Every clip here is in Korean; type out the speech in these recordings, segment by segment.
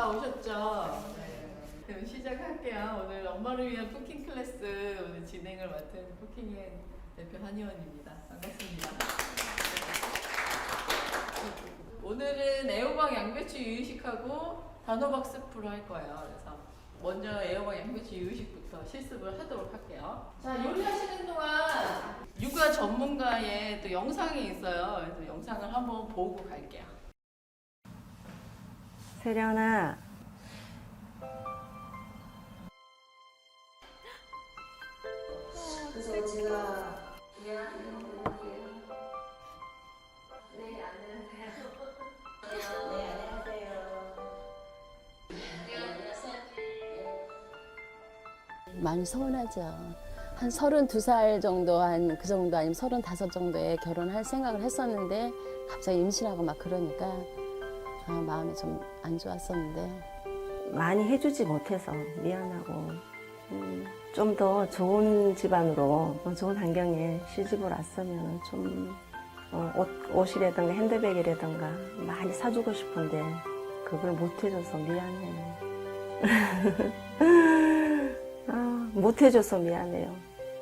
다 오셨죠? 네. 그럼 시작할게요. 오늘 엄마를 위한 쿠킹 클래스 오늘 진행을 맡은 쿠킹의 대표 한의원입니다. 반갑습니다. 오늘은 애호박 양배추 유의식하고 단호박 스프로 할 거예요. 그래서 먼저 애호박 양배추 유의식부터 실습을 하도록 할게요. 자, 요리하시는 동안 육아 전문가의 또 영상이 있어요. 그래서 영상을 한번 보고 갈게요. 세련아, 그래서 제가 네, 안녕하세요. 네, 안녕하세요. 많이 서운하죠. 한 32살 정도, 한 그 정도 아니면 35 정도에 결혼할 생각을 했었는데 갑자기 임신하고 막 그러니까 마음이 좀 안 좋았었는데 많이 해주지 못해서 미안하고 좀 더 좋은 집안으로 좋은 환경에 시집을 왔으면 좀 옷이라든가 핸드백이라든가 많이 사주고 싶은데 그걸 못 해줘서 미안해요. 못 해줘서 미안해요.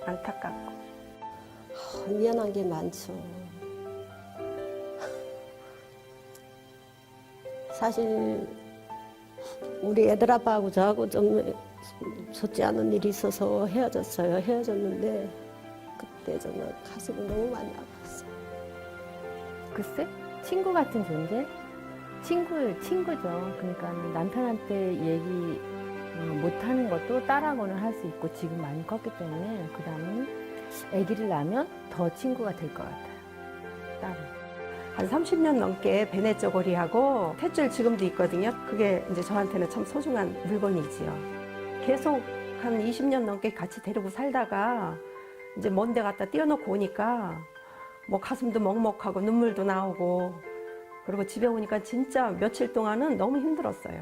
안타깝고. 미안한 게 많죠. 사실 우리 애들 아빠하고 저하고 좀 좋지 않은 일이 있어서 헤어졌어요. 헤어졌는데 그때 정말 가슴이 너무 많이 아팠어요. 글쎄, 친구 같은 존재? 친구죠. 그러니까 남편한테 얘기 못하는 것도 딸하고는 할 수 있고 지금 많이 컸기 때문에 그 다음은 아기를 낳으면 더 친구가 될 것 같아요. 딸은. 한 30년 넘게 베네 쪼고리하고 탯줄 지금도 있거든요. 그게 이제 저한테는 참 소중한 물건이지요. 계속 한 20년 넘게 같이 데리고 살다가 이제 먼 데 갔다 띄워놓고 오니까 뭐 가슴도 먹먹하고 눈물도 나오고 그리고 집에 오니까 진짜 며칠 동안은 너무 힘들었어요.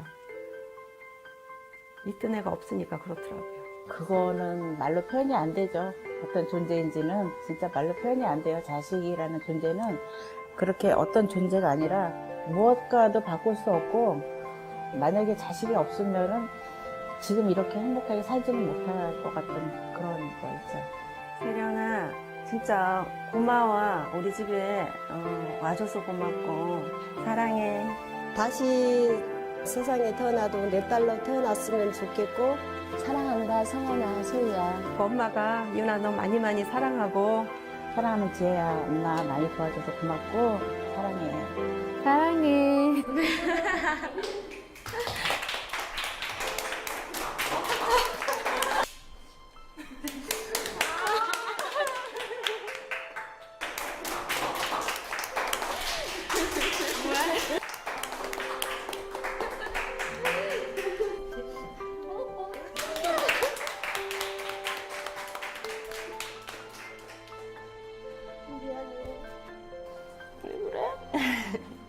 있던 애가 없으니까 그렇더라고요. 그거는 말로 표현이 안 되죠. 어떤 존재인지는 진짜 말로 표현이 안 돼요. 자식이라는 존재는 그렇게 어떤 존재가 아니라 무엇과도 바꿀 수 없고 만약에 자식이 없으면은 지금 이렇게 행복하게 살지는 못할 것 같은 그런 거 있죠. 세련아, 진짜 고마워. 우리 집에 와줘서 고맙고 사랑해. 다시 세상에 태어나도 내 딸로 태어났으면 좋겠고 사랑한다 성원아 소희야. 엄마가 유나 너 많이 많이 사랑하고 사랑하는 지혜야, 엄마 많이 도와줘서 고맙고 사랑해. 사랑해.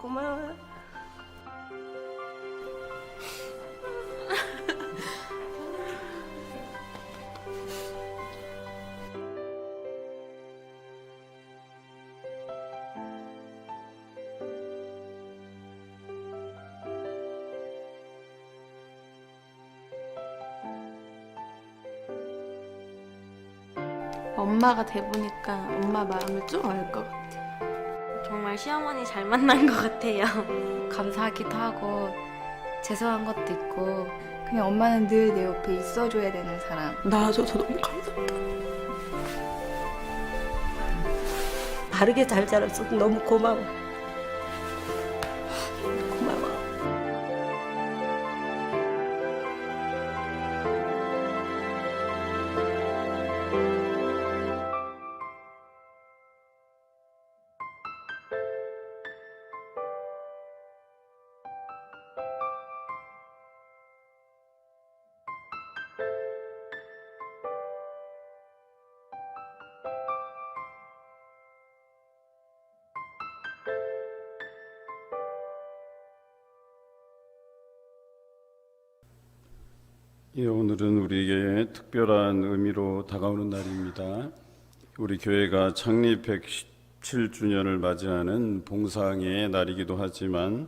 고마워. 엄마가 돼보니까 엄마 마음을 좀 알 것 같아요. 정말 시어머니 잘 만난 것 같아요. 감사하기도 하고 죄송한 것도 있고 그냥 엄마는 늘 내 옆에 있어줘야 되는 사람. 낳아줘서 너무 감사합니다. 바르게 잘 자랐어. 너무 고마워. 고마워. 예, 오늘은 우리에게 특별한 의미로 다가오는 날입니다. 우리 교회가 창립 117주년을 맞이하는 봉사의 날이기도 하지만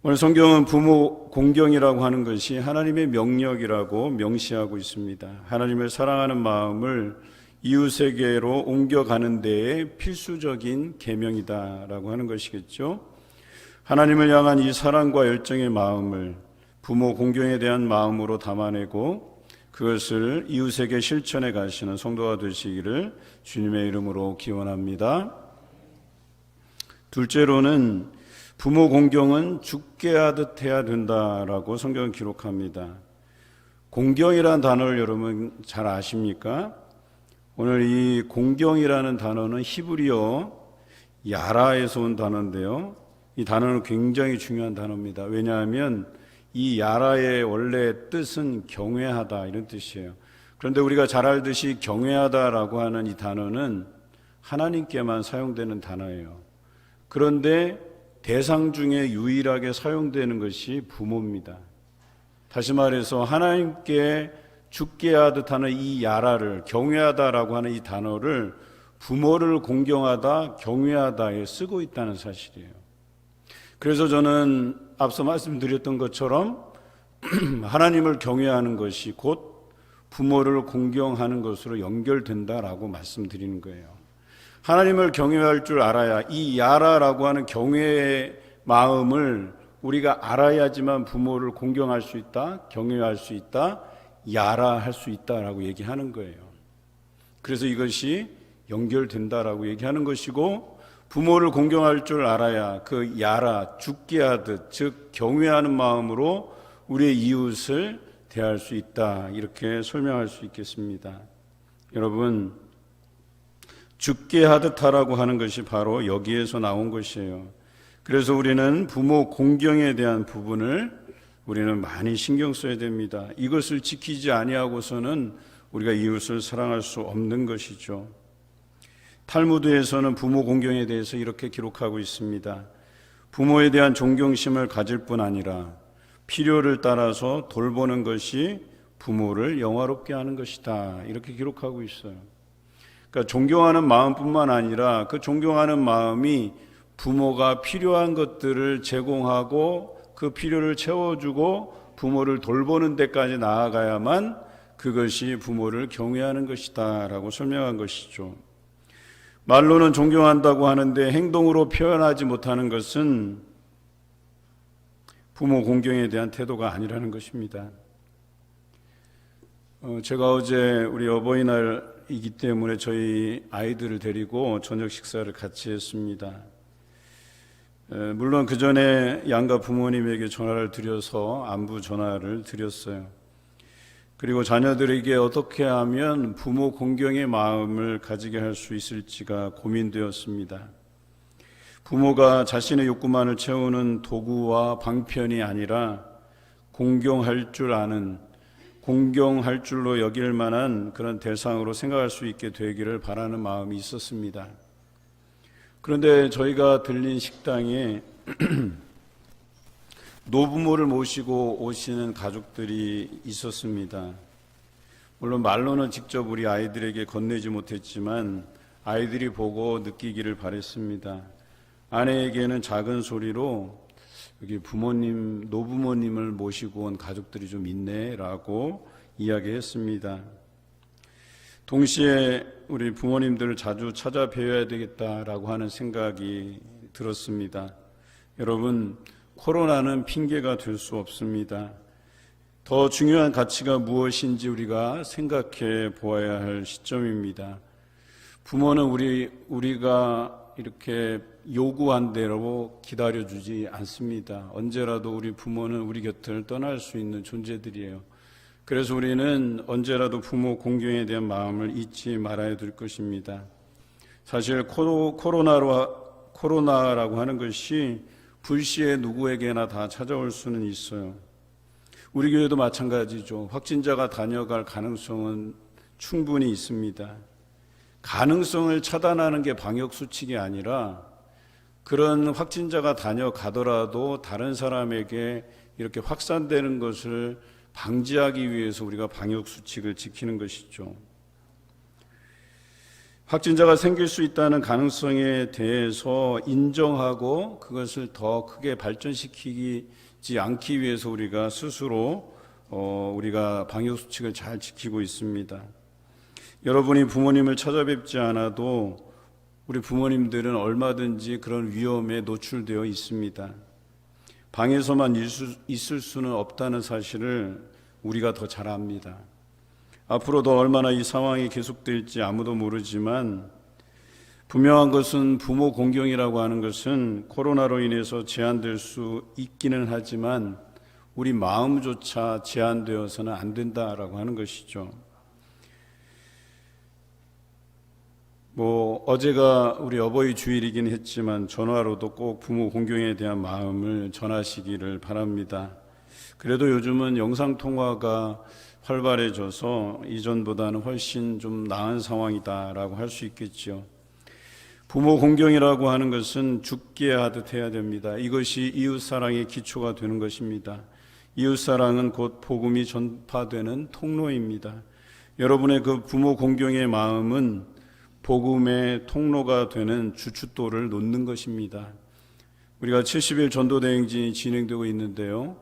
오늘 성경은 부모 공경이라고 하는 것이 하나님의 명령이라고 명시하고 있습니다. 하나님을 사랑하는 마음을 이웃에게로 옮겨가는 데에 필수적인 계명이다라고 하는 것이겠죠. 하나님을 향한 이 사랑과 열정의 마음을 부모 공경에 대한 마음으로 담아내고 그것을 이웃에게 실천해 가시는 성도가 되시기를 주님의 이름으로 기원합니다. 둘째로는 부모 공경은 죽게 하듯 해야 된다라고 성경은 기록합니다. 공경이라는 단어를 여러분 잘 아십니까? 오늘 이 공경이라는 단어는 히브리어 야라에서 온 단어인데요. 이 단어는 굉장히 중요한 단어입니다. 왜냐하면 이 야라의 원래 뜻은 경외하다 이런 뜻이에요. 그런데 우리가 잘 알듯이 경외하다라고 하는 이 단어는 하나님께만 사용되는 단어예요. 그런데 대상 중에 유일하게 사용되는 것이 부모입니다. 다시 말해서 하나님께 죽게 하듯 하는 이 야라를 경외하다라고 하는 이 단어를 부모를 공경하다, 경외하다에 쓰고 있다는 사실이에요. 그래서 저는 앞서 말씀드렸던 것처럼 하나님을 경외하는 것이 곧 부모를 공경하는 것으로 연결된다라고 말씀드리는 거예요. 하나님을 경외할 줄 알아야 이 야라라고 하는 경외의 마음을 우리가 알아야지만 부모를 공경할 수 있다, 경외할 수 있다, 야라할 수 있다라고 얘기하는 거예요. 그래서 이것이 연결된다라고 얘기하는 것이고 부모를 공경할 줄 알아야 그 야라, 죽게 하듯 즉 경외하는 마음으로 우리의 이웃을 대할 수 있다 이렇게 설명할 수 있겠습니다. 여러분 죽게 하듯 하라고 하는 것이 바로 여기에서 나온 것이에요. 그래서 우리는 부모 공경에 대한 부분을 우리는 많이 신경 써야 됩니다. 이것을 지키지 아니하고서는 우리가 이웃을 사랑할 수 없는 것이죠. 탈무드에서는 부모 공경에 대해서 이렇게 기록하고 있습니다. 부모에 대한 존경심을 가질 뿐 아니라 필요를 따라서 돌보는 것이 부모를 영화롭게 하는 것이다 이렇게 기록하고 있어요. 그러니까 존경하는 마음뿐만 아니라 그 존경하는 마음이 부모가 필요한 것들을 제공하고 그 필요를 채워주고 부모를 돌보는 데까지 나아가야만 그것이 부모를 경외하는 것이다 라고 설명한 것이죠. 말로는 존경한다고 하는데 행동으로 표현하지 못하는 것은 부모 공경에 대한 태도가 아니라는 것입니다. 제가 어제 우리 어버이날이기 때문에 저희 아이들을 데리고 저녁 식사를 같이 했습니다. 물론 그 전에 양가 부모님에게 전화를 드려서 안부 전화를 드렸어요. 그리고 자녀들에게 어떻게 하면 부모 공경의 마음을 가지게 할 수 있을지가 고민되었습니다. 부모가 자신의 욕구만을 채우는 도구와 방편이 아니라 공경할 줄 아는, 공경할 줄로 여길 만한 그런 대상으로 생각할 수 있게 되기를 바라는 마음이 있었습니다. 그런데 저희가 들린 식당에 노부모를 모시고 오시는 가족들이 있었습니다. 물론 말로는 직접 우리 아이들에게 건네지 못했지만 아이들이 보고 느끼기를 바랬습니다. 아내에게는 작은 소리로 여기 부모님, 노부모님을 모시고 온 가족들이 좀 있네라고 이야기했습니다. 동시에 우리 부모님들을 자주 찾아뵈어야 되겠다라고 하는 생각이 들었습니다. 여러분, 코로나는 핑계가 될 수 없습니다. 더 중요한 가치가 무엇인지 우리가 생각해 보아야 할 시점입니다. 부모는 우리가 이렇게 요구한 대로 기다려주지 않습니다. 언제라도 우리 부모는 우리 곁을 떠날 수 있는 존재들이에요. 그래서 우리는 언제라도 부모 공경에 대한 마음을 잊지 말아야 될 것입니다. 사실 코로나라고 하는 것이 불시에 누구에게나 다 찾아올 수는 있어요. 우리 교회도 마찬가지죠. 확진자가 다녀갈 가능성은 충분히 있습니다. 가능성을 차단하는 게 방역수칙이 아니라 그런 확진자가 다녀가더라도 다른 사람에게 이렇게 확산되는 것을 방지하기 위해서 우리가 방역수칙을 지키는 것이죠. 확진자가 생길 수 있다는 가능성에 대해서 인정하고 그것을 더 크게 발전시키지 않기 위해서 우리가 스스로 우리가 방역수칙을 잘 지키고 있습니다. 여러분이 부모님을 찾아뵙지 않아도 우리 부모님들은 얼마든지 그런 위험에 노출되어 있습니다. 방에서만 있을 수는 없다는 사실을 우리가 더 잘 압니다. 앞으로도 얼마나 이 상황이 계속될지 아무도 모르지만 분명한 것은 부모 공경이라고 하는 것은 코로나로 인해서 제한될 수 있기는 하지만 우리 마음조차 제한되어서는 안 된다라고 하는 것이죠. 어제가 우리 어버이 주일이긴 했지만 전화로도 꼭 부모 공경에 대한 마음을 전하시기를 바랍니다. 그래도 요즘은 영상통화가 활발해져서 이전보다는 훨씬 좀 나은 상황이다라고 할 수 있겠죠. 부모 공경이라고 하는 것은 죽게 하듯 해야 됩니다. 이것이 이웃사랑의 기초가 되는 것입니다. 이웃사랑은 곧 복음이 전파되는 통로입니다. 여러분의 그 부모 공경의 마음은 복음의 통로가 되는 주춧돌을 놓는 것입니다. 우리가 70일 전도대행진이 진행되고 있는데요.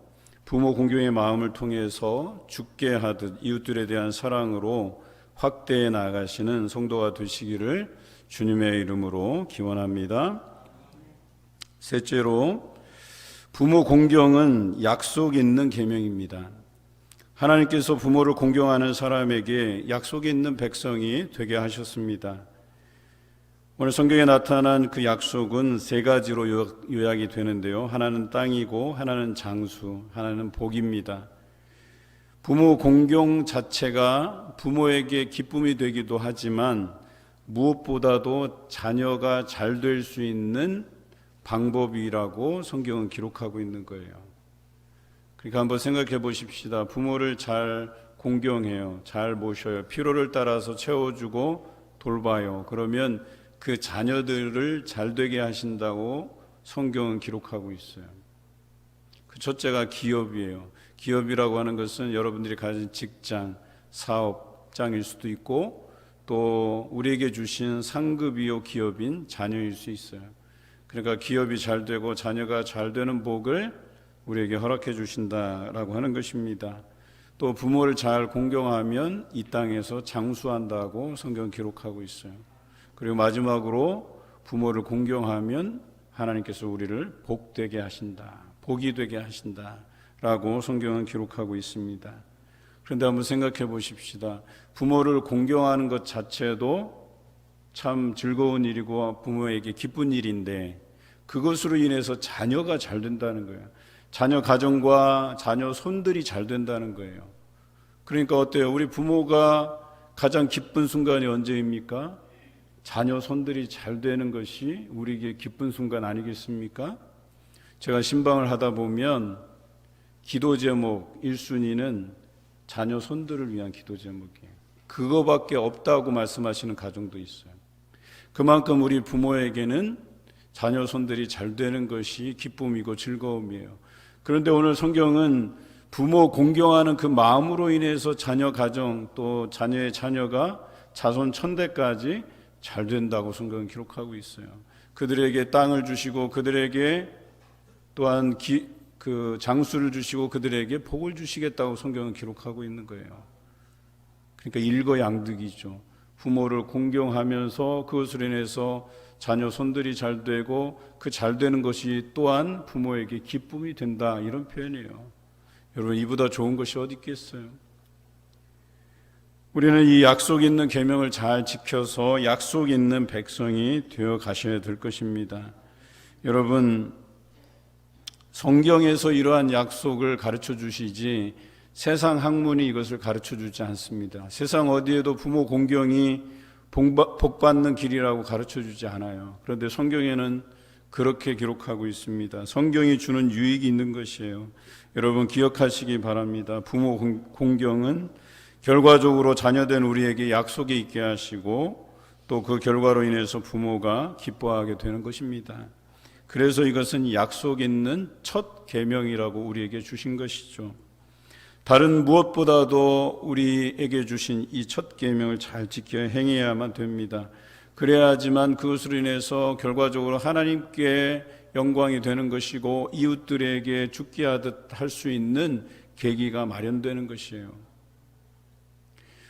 부모 공경의 마음을 통해서 죽게 하듯 이웃들에 대한 사랑으로 확대해 나가시는 성도가 되시기를 주님의 이름으로 기원합니다. 셋째로, 부모 공경은 약속 있는 계명입니다. 하나님께서 부모를 공경하는 사람에게 약속이 있는 백성이 되게 하셨습니다. 오늘 성경에 나타난 그 약속은 세 가지로 요약이 되는데요. 하나는 땅이고, 하나는 장수, 하나는 복입니다. 부모 공경 자체가 부모에게 기쁨이 되기도 하지만 무엇보다도 자녀가 잘 될 수 있는 방법이라고 성경은 기록하고 있는 거예요. 그러니까 한번 생각해 보십시다. 부모를 잘 공경해요. 잘 모셔요. 필요를 따라서 채워주고 돌봐요. 그러면 그 자녀들을 잘 되게 하신다고 성경은 기록하고 있어요. 그 첫째가 기업이에요. 기업이라고 하는 것은 여러분들이 가진 직장, 사업장일 수도 있고 또 우리에게 주신 상급이요 기업인 자녀일 수 있어요. 그러니까 기업이 잘 되고 자녀가 잘 되는 복을 우리에게 허락해 주신다라고 하는 것입니다. 또 부모를 잘 공경하면 이 땅에서 장수한다고 성경 기록하고 있어요. 그리고 마지막으로 부모를 공경하면 하나님께서 우리를 복되게 하신다, 복이 되게 하신다라고 성경은 기록하고 있습니다. 그런데 한번 생각해 보십시다. 부모를 공경하는 것 자체도 참 즐거운 일이고 부모에게 기쁜 일인데 그것으로 인해서 자녀가 잘 된다는 거예요. 자녀 가정과 자녀 손들이 잘 된다는 거예요. 그러니까 어때요? 우리 부모가 가장 기쁜 순간이 언제입니까? 자녀 손들이 잘 되는 것이 우리에게 기쁜 순간 아니겠습니까? 제가 신방을 하다 보면 기도 제목 1순위는 자녀 손들을 위한 기도 제목이에요. 그거밖에 없다고 말씀하시는 가정도 있어요. 그만큼 우리 부모에게는 자녀 손들이 잘 되는 것이 기쁨이고 즐거움이에요. 그런데 오늘 성경은 부모 공경하는 그 마음으로 인해서 자녀 가정 또 자녀의 자녀가 자손 천대까지 잘 된다고 성경은 기록하고 있어요. 그들에게 땅을 주시고 그들에게 또한 그 장수를 주시고 그들에게 복을 주시겠다고 성경은 기록하고 있는 거예요. 그러니까 일거양득이죠. 부모를 공경하면서 그것으로 인해서 자녀 손들이 잘 되고 그 잘 되는 것이 또한 부모에게 기쁨이 된다, 이런 표현이에요. 여러분, 이보다 좋은 것이 어디 있겠어요? 우리는 이 약속 있는 계명을 잘 지켜서 약속 있는 백성이 되어 가셔야 될 것입니다. 여러분, 성경에서 이러한 약속을 가르쳐 주시지 세상 학문이 이것을 가르쳐 주지 않습니다. 세상 어디에도 부모 공경이 복받는 길이라고 가르쳐 주지 않아요. 그런데 성경에는 그렇게 기록하고 있습니다. 성경이 주는 유익이 있는 것이에요. 여러분 기억하시기 바랍니다. 부모 공경은 결과적으로 자녀된 우리에게 약속이 있게 하시고 또 그 결과로 인해서 부모가 기뻐하게 되는 것입니다. 그래서 이것은 약속 있는 첫 계명이라고 우리에게 주신 것이죠. 다른 무엇보다도 우리에게 주신 이 첫 계명을 잘 지켜 행해야만 됩니다. 그래야지만 그것으로 인해서 결과적으로 하나님께 영광이 되는 것이고 이웃들에게 죽게 하듯 할 수 있는 계기가 마련되는 것이에요.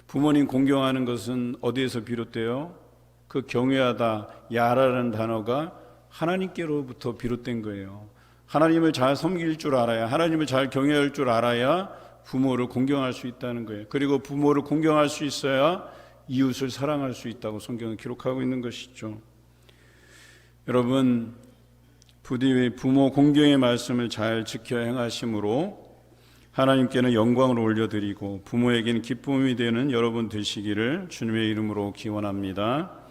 부모님 공경하는 것은 어디에서 비롯돼요? 그 경외하다, 야라는 단어가 하나님께로부터 비롯된 거예요. 하나님을 잘 섬길 줄 알아야, 하나님을 잘 경외할 줄 알아야 부모를 공경할 수 있다는 거예요. 그리고 부모를 공경할 수 있어야 이웃을 사랑할 수 있다고 성경은 기록하고 있는 것이죠. 여러분, 부디 부모 공경의 말씀을 잘 지켜 행하심으로 하나님께는 영광을 올려드리고 부모에게는 기쁨이 되는 여러분 되시기를 주님의 이름으로 기원합니다.